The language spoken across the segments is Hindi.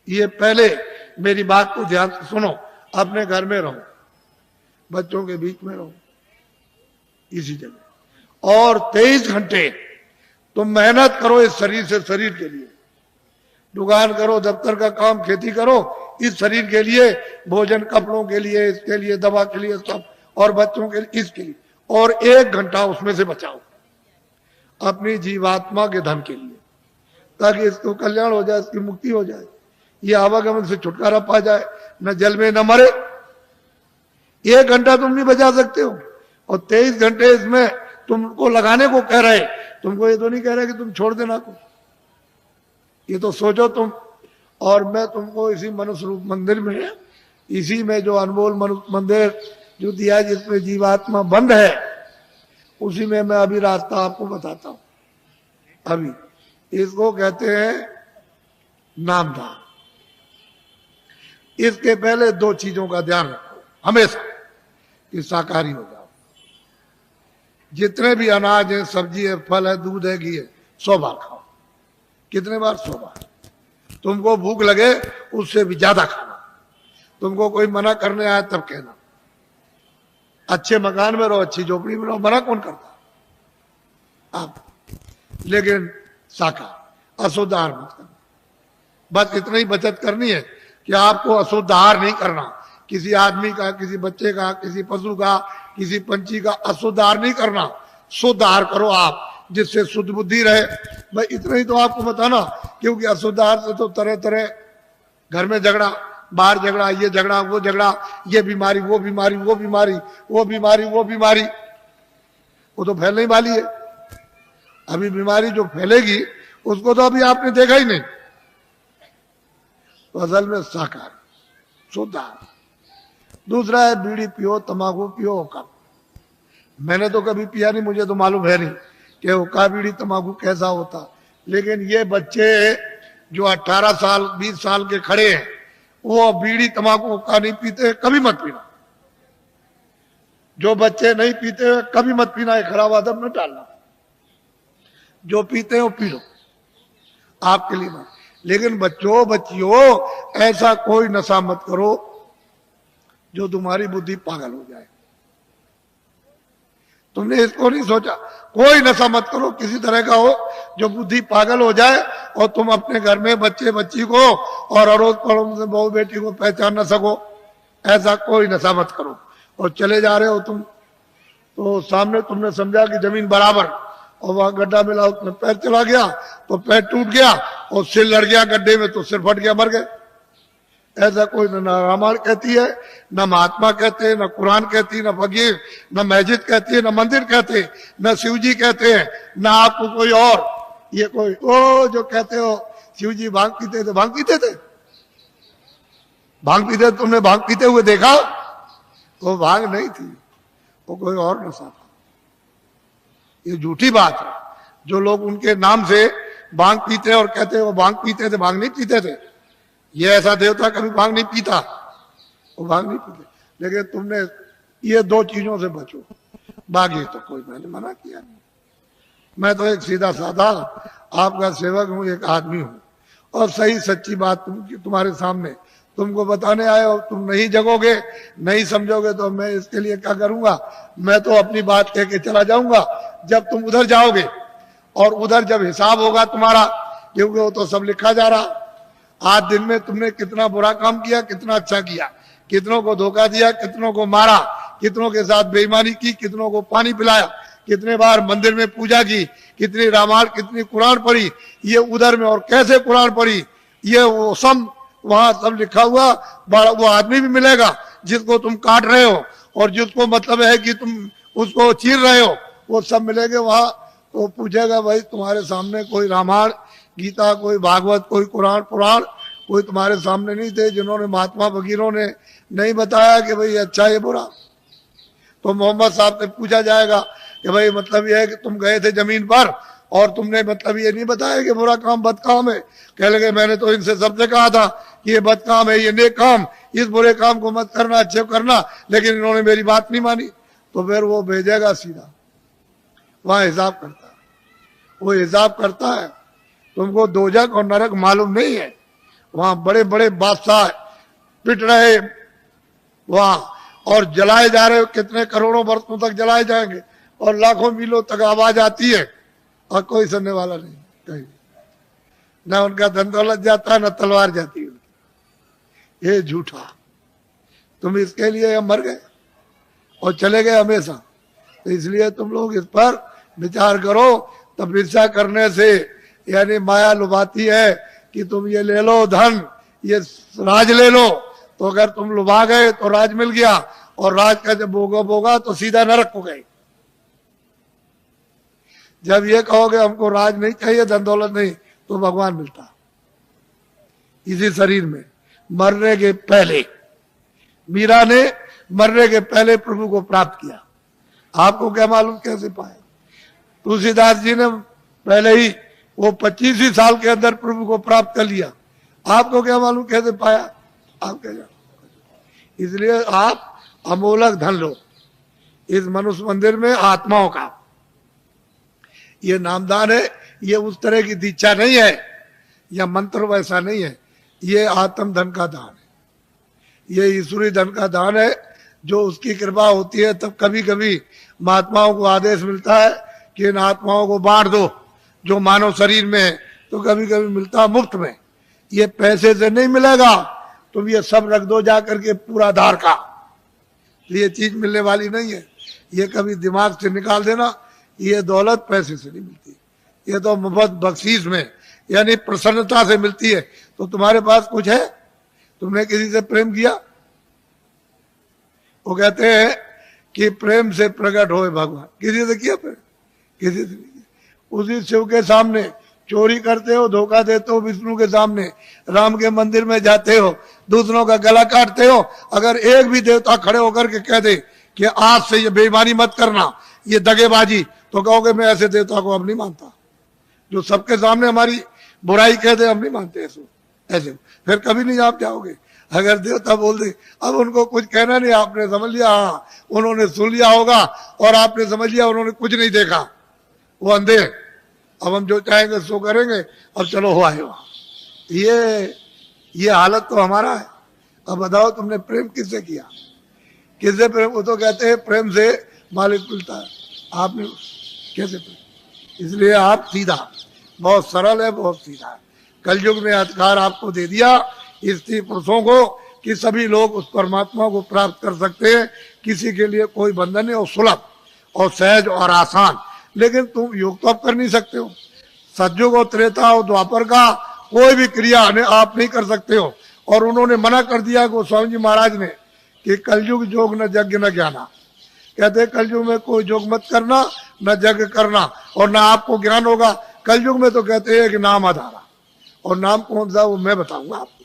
ये पहले मेरी बात को ध्यान से सुनो। अपने घर में रहो, बच्चों के बीच में रहो, इसी जगह, और 23 घंटे तुम मेहनत करो इस शरीर से, शरीर के लिए। दुकान करो, दफ्तर का काम, खेती करो, इस शरीर के लिए, भोजन, कपड़ों के लिए, इसके लिए, दवा के लिए, सब, और बच्चों के लिए, इसके लिए। और 1 घंटा उसमें से बचाओ अपनी जीवात्मा के धन के लिए, ताकि इसको कल्याण हो जाए, इसकी मुक्ति हो जाए, ये आवागमन से छुटकारा पा जाए, न जल में न मरे। 1 घंटा तुम भी बचा सकते हो, और 23 घंटे इसमें तुमको लगाने को कह रहे। तुमको ये तो नहीं कह रहे कि तुम छोड़ देना कुछ, ये तो सोचो तुम। और मैं तुमको इसी मनुष्य रूप मंदिर में, इसी में जो अनमोल मनुष्य मंदिर जो दिया है, जिसमें जीवात्मा बंद है, उसी में मैं अभी रास्ता आपको बताता हूं। अभी इसको कहते हैं नामदान। इसके पहले 2 चीजों का ध्यान रखो हमेशा, कि शाकाहारी हो जाओ। जितने भी अनाज है, सब्जी है, फल है, दूध है, घी है, 100 बार खाओ। कितने बार? 100 बार। तुमको भूख लगे उससे भी ज्यादा खाना। तुमको कोई मना करने आए तब कहना। अच्छे मकान में रहो, अच्छी झोपड़ी में रहो, मना कौन करता आप? लेकिन शाकाहार, अशुद्ध आहार मत करना। बस इतना ही बचत करनी है कि आपको अशुद्ध आहार नहीं करना। किसी आदमी का, किसी बच्चे का, किसी पशु का, किसी पंछी का अशुद्ध आहार नहीं करना। शुद्ध आहार करो आप, जिससे शुद्ध बुद्धि रहे। भाई इतना ही तो आपको बताना, क्योंकि अशुद्ध आहार से तो तरह तरह घर में झगड़ा, बाहर झगड़ा, ये झगड़ा, वो झगड़ा, ये बीमारी, वो बीमारी, वो बीमारी, वो बीमारी, वो बीमारी, वो तो फैलने वाली है। अभी बीमारी जो फैलेगी उसको तो अभी आपने देखा ही नहीं। तो असल में शाकाहार, शुद्ध आहार। दूसरा है बीड़ी पियो, तंबाकू पियो, हुक्का। मैंने तो कभी पिया नहीं, मुझे तो मालूम है नहीं कि हुक्का, बीड़ी, तंबाकू कैसा होता। लेकिन ये बच्चे जो 18 साल 20 साल के खड़े हैं, वो बीड़ी, तंबाकू, हुक्का नहीं पीते, कभी मत पीना। जो बच्चे नहीं पीते कभी मत पीना, एक खराब आदत न डालना। जो पीते हो पी लो, आपके लिए मत। लेकिन बच्चों, बच्चियों, ऐसा कोई नशा मत करो जो तुम्हारी बुद्धि पागल हो जाए। तुमने इसको नहीं सोचा? कोई नशा मत करो किसी तरह का हो जो बुद्धि पागल हो जाए, और तुम अपने घर में बच्चे बच्ची को और अड़ोस पड़ोस में बहू बेटी को पहचान न सको। ऐसा कोई नशा मत करो। और चले जा रहे हो तुम, तो सामने तुमने समझा कि जमीन बराबर, और वहां गड्ढा मिला, उसमें पैर चला गया तो पैर टूट गया, और सिर लड़ गया गड्ढे में तो सिर फट गया, मर गए। ऐसा कोई न रामायण कहती है, न महात्मा कहते हैं, न कुरान कहती है, न फकीर, न मस्जिद कहती है, न मंदिर कहते, न शिव जी कहते हैं, न आपको कोई और। ये कोई ओ जो कहते हो शिव जी भांग पीते थे, भांग पीते थे, भांग पीते, तुमने भांग पीते हुए देखा? वो भांग नहीं थी, वो कोई और नशा था। ये झूठी बात है। जो लोग उनके नाम से भांग पीते और कहते हैं वो भांग पीते थे, भांग नहीं पीते थे। ये ऐसा देवता कभी भांग नहीं पीता, वो भांग नहीं पीते। लेकिन तुमने ये 2 चीजों से बचो, बाकी तो कोई मैंने मना किया नहीं। मैं तो एक सीधा साधा आपका सेवक हूं, एक आदमी हूं, और सही सच्ची बात तुम्हारे सामने तुमको बताने आए हो। तुम नहीं जगोगे, नहीं समझोगे, तो मैं इसके लिए क्या करूंगा? मैं तो अपनी बात कह के चला जाऊंगा। जब तुम उधर जाओगे, और उधर जब हिसाब होगा तुम्हारा, क्योंकि वो तो सब लिखा जा रहा, आज दिन में तुमने कितना बुरा काम किया, कितना अच्छा किया, कितनों को धोखा दिया, कितनों को मारा, कितनों के साथ बेईमानी की, कितनों को पानी पिलाया, कितने बार मंदिर में पूजा की, कितनी रामायण, कितनी कुरान पढ़ी, ये उधर में, और कैसे कुरान पढ़ी, ये वो सब वहां सब लिखा हुआ। वो आदमी भी मिलेगा जिसको तुम काट रहे हो, और जिसको मतलब है कि तुम उसको चीर रहे हो, वो सब मिलेंगे वहां। तो पूछेगा भाई तुम्हारे सामने कोई रामायण, गीता, कोई भागवत, कोई कुरान, पुराण कोई तुम्हारे सामने नहीं थे, जिन्होंने महात्मा फकीरों ने नहीं बताया कि भाई अच्छा ये बुरा? तो मोहम्मद साहब से पूछा जाएगा कि भाई मतलब ये है कि तुम गए थे जमीन पर और तुमने मतलब ये नहीं बताया कि बुरा काम बद काम है। कह लगे मैंने तो इनसे सबसे कहा था कि ये बद काम है, ये नेक काम, इस बुरे काम को मत करना, अच्छे करना, लेकिन इन्होंने मेरी बात नहीं मानी। तो फिर वो भेजेगा सीधा, वहां हिसाब करता है, वो हिसाब करता है। तुमको दोजख और नरक मालूम नहीं है, वहां बड़े बड़े बादशाह पिट रहे वहां, और जलाए जा रहे, कितने करोड़ों वर्षों तक जलाए जाएंगे, और लाखों मीलों तक आवाज आती है और कोई सुनने वाला नहीं कहीं, न उनका धन दौलत जाता है न तलवार जाती है। ये झूठा, तुम इसके लिए मर गए और चले गए हमेशा। तो इसलिए तुम लोग इस पर विचार करो। तपस्या करने से यानी माया लुभाती है कि तुम ये ले लो धन, ये राज ले लो, तो अगर तुम लुभा गए तो राज मिल गया, और राज का जब भोगा तो सीधा नरक हो गए। जब ये कहोगे हमको राज नहीं चाहिए, धन दौलत नहीं, तो भगवान मिलता इसी शरीर में। मरने के पहले मीरा ने मरने के पहले प्रभु को प्राप्त किया। आपको क्या मालूम कैसे पाए? तुलसीदास जी ने पहले ही वो 25 ही साल के अंदर प्रभु को प्राप्त कर लिया। आपको क्या मालूम कैसे पाया? आप क्या जानो? इसलिए आप अमोलक धन लो इस मनुष्य मंदिर में आत्माओं का। ये नामदान है, ये उस तरह की दीक्षा नहीं है या मंत्र वैसा नहीं है, ये आत्म धन का दान है, ये ईश्वरी धन का दान है। जो उसकी कृपा होती है तब कभी कभी महात्माओं को आदेश मिलता है कि इन आत्माओं को बांट दो जो मानव शरीर में है, तो कभी कभी मिलता मुफ्त में। ये पैसे से नहीं मिलेगा, तुम ये सब रख दो जाकर के पूरा आधार का, ये चीज मिलने वाली नहीं है। ये कभी दिमाग से निकाल देना, ये दौलत पैसे से नहीं मिलती, ये तो मुफ्त बख्शीश में यानी प्रसन्नता से मिलती है। तो तुम्हारे पास कुछ है, तुमने किसी से प्रेम किया? वो कहते हैं कि प्रेम से प्रकट होए भगवान। किसी से किया प्रेम? किसी से नहीं किया। उसी शिव के सामने चोरी करते हो, धोखा देते हो, विष्णु के सामने राम के मंदिर में जाते हो, दूसरों का गला काटते हो। अगर एक भी देवता खड़े होकर के कह दे कि आज से ये बेईमानी मत करना, ये दगेबाजी, तो कहोगे मैं ऐसे देवता को अब नहीं मानता। जो सबके सामने हमारी बुराई कह दे, हम नहीं मानते ऐसे, फिर कभी नहीं आप जाओगे। अगर देवता बोल दे, अब उनको कुछ कहना नहीं, आपने समझ लिया, हाँ उन्होंने सुन लिया होगा, और आपने समझ लिया उन्होंने कुछ नहीं देखा, वो अंधे, अब हम जो चाहेंगे सो करेंगे, अब चलो हो आए वहां। ये हालत तो हमारा है। अब बताओ तुमने प्रेम किससे किया? किससे प्रेम? वो तो कहते हैं प्रेम से मालिक मिलता है, आपने कैसे प्रेम? इसलिए आप सीधा, बहुत सरल है, बहुत सीधा है। कलयुग ने अधिकार आपको दे दिया स्त्री पुरुषों को कि सभी लोग उस परमात्मा को प्राप्त कर सकते हैं। किसी के लिए कोई बंधन नहीं, और सुलभ और सहज और आसान। लेकिन तुम योग तो आप कर नहीं सकते हो। सतयुग और त्रेता और द्वापर का कोई भी क्रिया आप नहीं कर सकते हो। और उन्होंने मना कर दिया गोस्वामी जी महाराज ने कि कलयुग जोग न यज्ञ न ज्ञाना। कहते कलयुग में कोई जोग मत करना, न यज्ञ करना, और न आपको ज्ञान होगा। कलयुग में तो कहते हैं कि नाम आधारा, और नाम कौन सा वो मैं बताऊंगा आपको,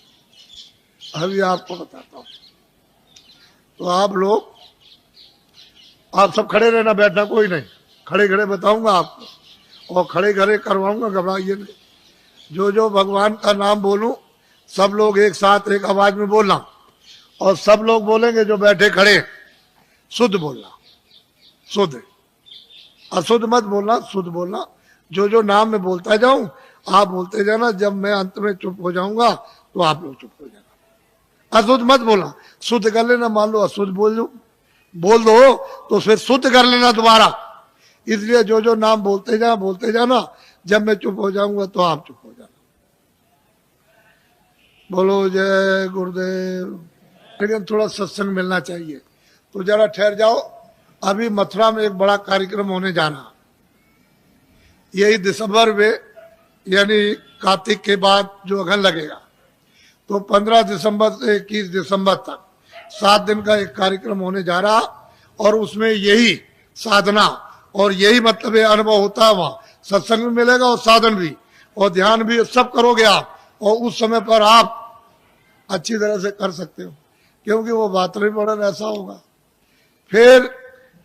अभी आपको बताता हूं। तो आप लोग, आप सब खड़े रहना, बैठना कोई नहीं, खड़े खड़े बताऊंगा आपको, और खड़े खड़े करवाऊंगा, घबराइए नहीं। जो जो भगवान का नाम बोलूं सब लोग एक साथ एक आवाज में बोलना, और सब लोग बोलेंगे जो बैठे खड़े, शुद्ध बोलना, शुद्ध, अशुद्ध मत बोलना, शुद्ध बोलना। जो जो नाम में बोलता जाऊं आप बोलते जाना, जब मैं अंत में चुप हो जाऊंगा तो आप लोग चुप हो जाना। अशुद्ध मत बोलना, शुद्ध कर लेना। मान लो अशुद्ध बोल दो तो फिर शुद्ध कर लेना दोबारा। इसलिए जो जो नाम बोलते जाना, जब मैं चुप हो जाऊंगा तो आप चुप हो जाना। बोलो जय गुरुदेव। लेकिन थोड़ा सत्संग मिलना चाहिए, तो जरा ठहर जाओ। अभी मथुरा में एक बड़ा कार्यक्रम होने जाना, यही दिसंबर में, यानी कार्तिक के बाद जो अगन लगेगा, तो 15 दिसंबर से 21 दिसंबर तक 7 दिन का एक कार्यक्रम होने जा रहा। और उसमें यही साधना और यही मतलब ये अनुभव होता है। वहां सत्संग भी मिलेगा और साधन भी और ध्यान भी, सब करोगे आप, और उस समय पर आप अच्छी तरह से कर सकते हो, क्योंकि वो वातावरण ऐसा होगा। फिर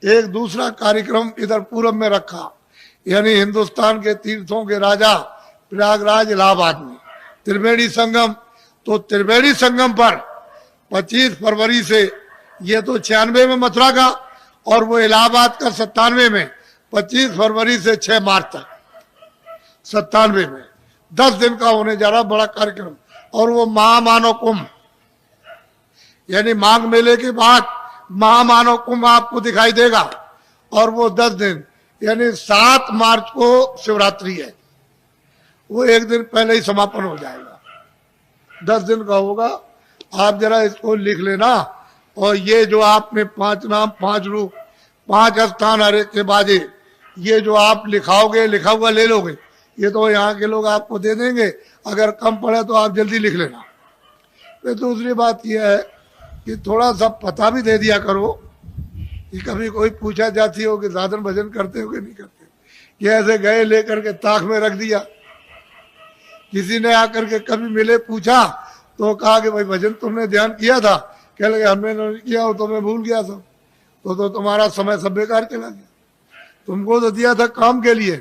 एक दूसरा कार्यक्रम इधर पूरब में रखा, यानी हिंदुस्तान के तीर्थों के राजा प्रयागराज इलाहाबाद में त्रिवेणी संगम। तो त्रिवेणी संगम पर 25 फरवरी से, ये तो 96 में मथुरा का, और वो इलाहाबाद का 97 में, 25 फरवरी से 6 मार्च तक 97 में 10 दिन का होने जा रहा बड़ा कार्यक्रम। और वो महामानव कुंभ, यानी माघ मेले के बाद महामानव कुंभ आपको दिखाई देगा। और वो 10 दिन, यानी 7 मार्च को शिवरात्रि है, वो एक दिन पहले ही समापन हो जाएगा। 10 दिन का होगा। आप जरा इसको लिख लेना। और ये जो आपने 5 नाम, 5 रूप, 5 स्थान हरे के बाजे, ये जो आप लिखाओगे, लिखा हुआ ले लोगे, ये तो यहाँ के लोग आपको दे देंगे। अगर कम पड़े तो आप जल्दी लिख लेना। फिर दूसरी बात यह है कि थोड़ा सा पता भी दे दिया करो कि कभी कोई पूछा जाती हो कि साधन भजन करते हो कि नहीं करते। ये ऐसे गए लेकर के ताक में रख दिया। किसी ने आकर के कभी मिले, पूछा तो कहा कि भाई भजन तुमने ध्यान किया था? कह लगे हमने नहीं किया हो तो मैं भूल गया था। तो तुम्हारा समय सब बेकार चला गया। तुमको तो दिया था काम के लिए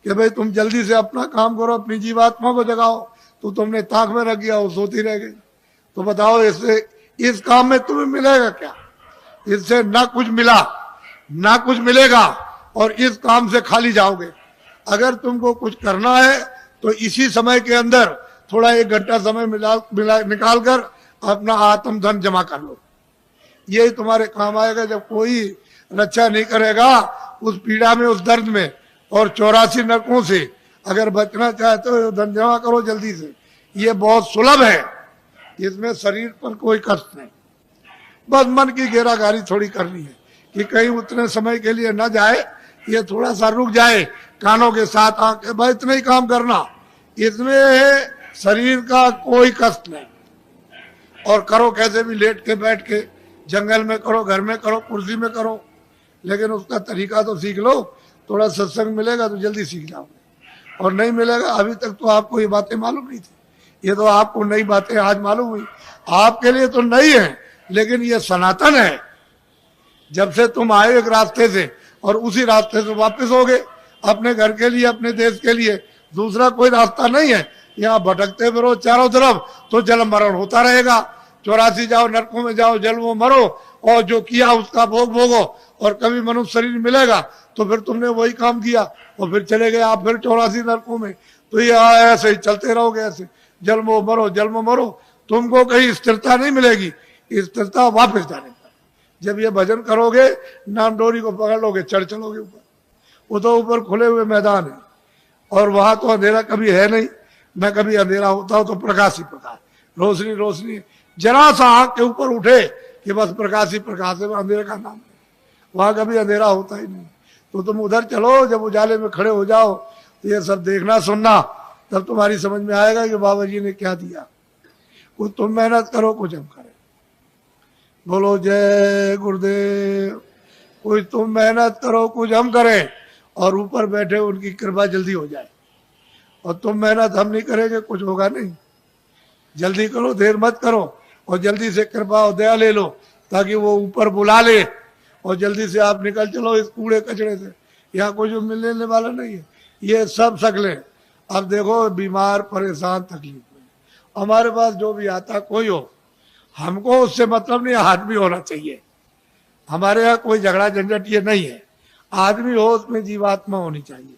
कि भाई तुम जल्दी से अपना काम करो, अपनी जीवात्मा को जगाओ, तो तुमने ताक में रख दिया, वो सोती रह गई। तो बताओ इससे, इस काम में तुम्हें मिलेगा क्या? इससे ना कुछ मिला, ना कुछ मिलेगा, और इस काम से खाली जाओगे। अगर तुमको कुछ करना है तो इसी समय के अंदर थोड़ा 1 घंटा समय निकाल कर अपना आत्म धन जमा कर लो। यही तुम्हारे काम आएगा। जब कोई रक्षा नहीं करेगा उस पीड़ा में, उस दर्द में, और 84 नरकों से अगर बचना चाहते हो, धन जमा करो जल्दी से। ये बहुत सुलभ है, इसमें शरीर पर कोई कष्ट नहीं। बस मन की घेराघारी थोड़ी करनी है कि कहीं उतने समय के लिए न जाए, ये थोड़ा सा रुक जाए, कानों के साथ आके भाई इतना ही काम करना। इसमें शरीर का कोई कष्ट नहीं। और करो कैसे भी, लेट के, बैठ के, जंगल में करो, घर में करो, कुर्सी में करो, लेकिन उसका तरीका तो सीख लो। थोड़ा सत्संग मिलेगा तो जल्दी सीख जाओगे। और नहीं मिलेगा, अभी तक तो आपको ये बातें मालूम नहीं थी, ये तो आपको नई बातें आज मालूम हुई। आपके लिए तो नई है, लेकिन ये सनातन है। जब से तुम आए एक रास्ते से और उसी रास्ते से वापस हो गए अपने घर के लिए, अपने देश के लिए। दूसरा कोई रास्ता नहीं है। यहाँ भटकते फिरो चारों तरफ तो जल मरण होता रहेगा। 84 जाओ, नरकों में जाओ, जल में मरो, और जो किया उसका भोग भोगो। और कभी मनुष्य शरीर मिलेगा तो फिर तुमने वही काम किया और फिर चले गए आप फिर 84 नरकों में। तो ये ऐसे ही चलते रहोगे, ऐसे जल में मरो, जल में मरो। तुमको कहीं स्थिरता नहीं मिलेगी। स्थिरता वापस जाने पर। जब ये भजन करोगे, नाम डोरी को पकड़ लोगे, चढ़ चलोगे ऊपर। वो तो ऊपर खुले हुए मैदान है, और वहां तो अंधेरा कभी है नहीं। न कभी अंधेरा होता हो तो प्रकाश ही प्रकाश, रोशनी रोशनी। जरा सा आंख के ऊपर उठे कि बस प्रकाश ही प्रकाश है, अंधेरे का नाम नहीं। वहां कभी अंधेरा होता ही नहीं। तो तुम उधर चलो, जब उजाले में खड़े हो जाओ तो ये सब देखना सुनना, तब तुम्हारी समझ में आएगा कि बाबा जी ने क्या दिया। कुछ तुम मेहनत करो, कुछ हम करें। बोलो जय गुरुदेव। कुछ तुम मेहनत करो, कुछ हम करें, और ऊपर बैठे उनकी कृपा जल्दी हो जाए। और तुम मेहनत हम नहीं करेंगे, कुछ होगा नहीं। जल्दी करो, देर मत करो, और जल्दी से कृपा और दया ले लो, ताकि वो ऊपर बुला ले और जल्दी से आप निकल चलो इस कूड़े कचरे से। यहाँ कुछ मिलने वाला नहीं है। ये सब शकलें। अब देखो, बीमार, परेशान, तकलीफ में, हमारे पास जो भी आता कोई हो, हमको उससे मतलब नहीं, आदमी होना चाहिए। हमारे यहाँ कोई झगड़ा झंझट ये नहीं है। आदमी हो, उसमें जीवात्मा होनी चाहिए।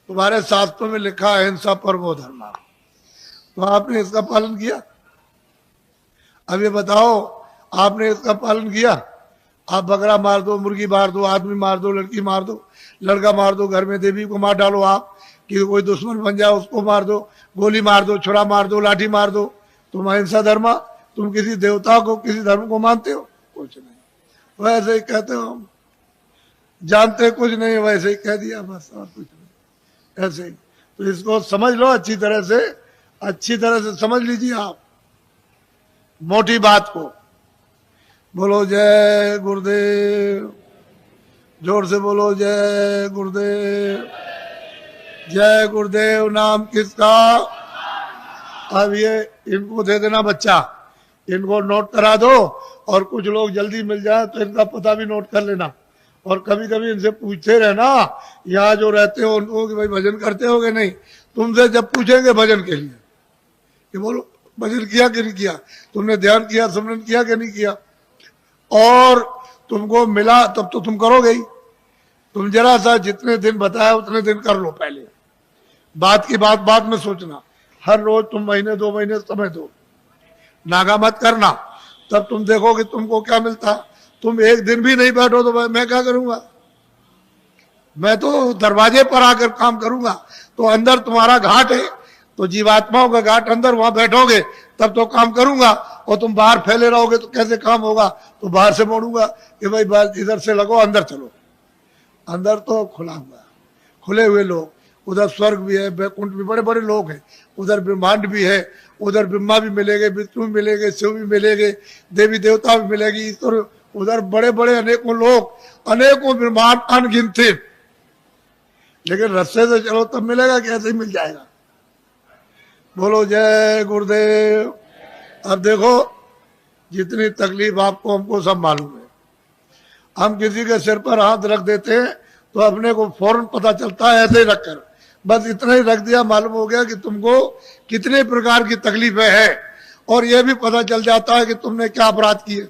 तुम्हारे शास्त्रों में लिखा है हिंसा परमो धर्मा, तो आपने इसका पालन किया? अब ये बताओ, आपने इसका पालन किया? आप बकरा मार दो, मुर्गी मार दो, आदमी मार दो, लड़की मार दो, लड़का मार दो, घर में देवी को मार डालो आप, कि कोई दुश्मन बन जाए उसको मार दो, गोली मार दो, छुरा मार दो, लाठी मार दो। तुम अहिंसा धर्मा? तुम किसी देवता को, किसी धर्म को मानते हो? कुछ नहीं। वैसे ही कहते हो, हम जानते कुछ नहीं, वैसे ही कह दिया बस, और कुछ नहीं। ऐसे ही तो इसको समझ लो अच्छी तरह से, अच्छी तरह से समझ लीजिए आप मोटी बात को। बोलो जय गुरुदेव। जोर से बोलो जय गुरुदेव। जय गुरुदेव नाम किसका? अब ये इनको दे देना बच्चा, इनको नोट करा दो, और कुछ लोग जल्दी मिल जाए तो इनका पता भी नोट कर लेना। और कभी कभी इनसे पूछते रहना, यहाँ जो रहते हो उनको, कि भाई भजन करते हो कि नहीं। तुमसे जब पूछेंगे भजन के लिए कि बोलो भजन किया कि नहीं किया, तुमने ध्यान किया, स्मरण किया कि नहीं किया, और तुमको मिला तब तो तुम करोगे ही। तुम जरा सा जितने दिन बताया उतने दिन कर लो पहले। बात की बात बाद में सोचना। हर रोज तुम महीने 2 महीने समय दो, नागा मत करना, तब तुम देखोगे तुमको क्या मिलता। तुम एक दिन भी नहीं बैठो तो मैं क्या करूंगा? मैं तो दरवाजे पर आकर काम करूंगा। तो अंदर तुम्हारा घाट है, तो जीवात्माओं का घाट अंदर, वहां बैठोगे तब तो काम करूंगा। और तुम बाहर फैले रहोगे तो कैसे काम होगा? तो बाहर से मोड़ूंगा कि भाई इधर से लगो, अंदर चलो। अंदर तो खुला हुआ, खुले हुए लोग, उधर स्वर्ग भी है, बैकुंठ भी, बड़े बड़े लोग हैं, उधर ब्रह्मांड भी है, उधर ब्रह्मा भी मिलेंगे, विष्णु भी मिलेंगे, शिव भी मिलेंगे, देवी देवता भी मिलेगी, ईश्वर, उधर बड़े बड़े अनेकों लोग, अनेकों ब्रह्मांड अनगिनते। लेकिन रास्ते से चलो तब मिलेगा, कैसे ही मिल जाएगा। बोलो जय गुरुदेव। अब देखो, जितनी तकलीफ आपको हमको सब मालूम है। हम किसी के सिर पर हाथ रख देते हैं तो अपने को फौरन पता चलता है, ऐसे ही रखकर बस इतना ही रख दिया, मालूम हो गया कि तुमको कितने प्रकार की तकलीफें हैं। और यह भी पता चल जाता है कि तुमने क्या अपराध किए।